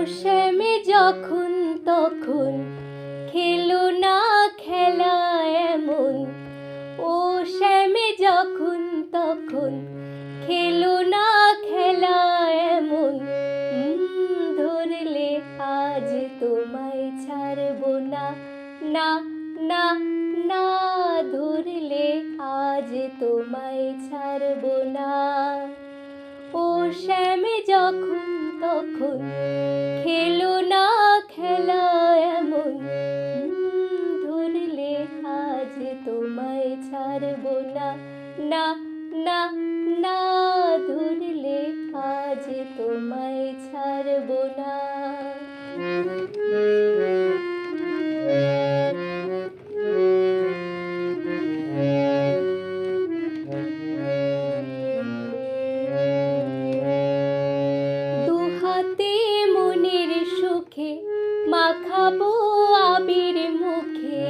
শ্যামে যখন তখন খেলো না খেলা এমন। ও শ্যামে যখন তখন খেলো না খেলা এমন। ধরলে আজ তোমায় ছাড়বো না, না না না। ধরলে আজ তোমায় ছাড়বো না। ও শ্যামে যখন তখন খেলো না খেলা এমন। ধরলে আজ তোমায় ছাড়বো না, না না না। ধরলে আজ তোমায় ছাড়বো না। দুহাতে মনের সুখে মাখাবো আবির মুখে।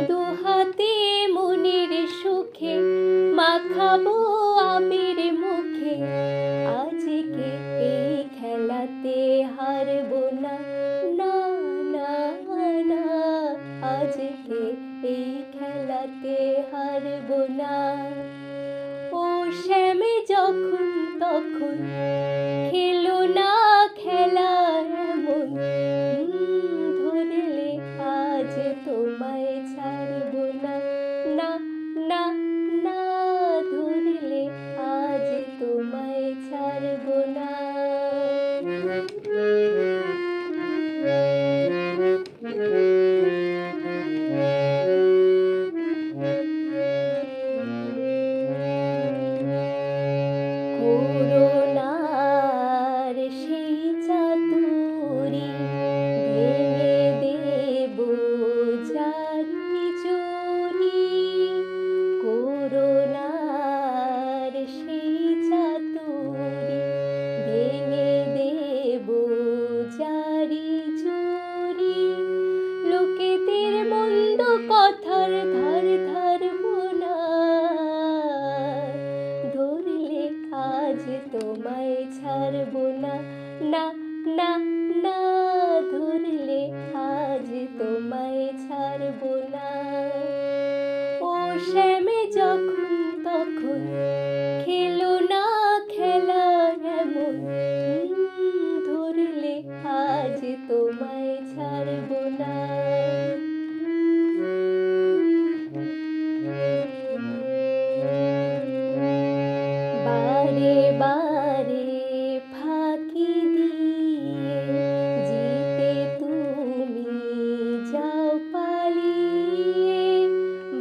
দুহাতে মনের সুখে মাখাবো আবির মুখে। আজকে এই খেলাতে হারবো না, না না না। আজকে এই খেলাতে হারবো না। ও শ্যামে যখন তখন খেলো না খেলা এমন। ধরলে আজ তোমায় ছাড়বো না, না না না। ধরলে আজ তোমায় ছাড়বো না। করুণার সেই চাতুরি ভেঙে দেব জারি জুরি। করুণার সেই চাতুরি ভেঙে দেব জারি জুরি। লোকেদের মন্দ কথার ধার ধারবো না। ধরলে আজ তোমায় ছাড়বো না, না না না। ধরলে আজ তোমায় ছাড়বো না। ও শ্যামে যখন তখন খেলো না খেলা এমন। ধরলে আজ তোমায় ছাড়বো না। বারে বারে ফাঁকি দিয়ে জিতে তুমি যাও পালিয়ে।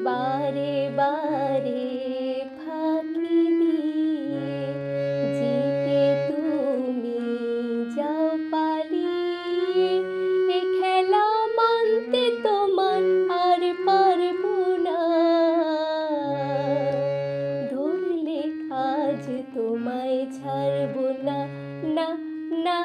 বারে বারে ফাঁকি দিয়ে জিতে তুমি যাও পালিয়ে। এ খেলা মানতে তোমার আর পারবো না। ধরলে আজ তোমায় ছাড়বো না, না না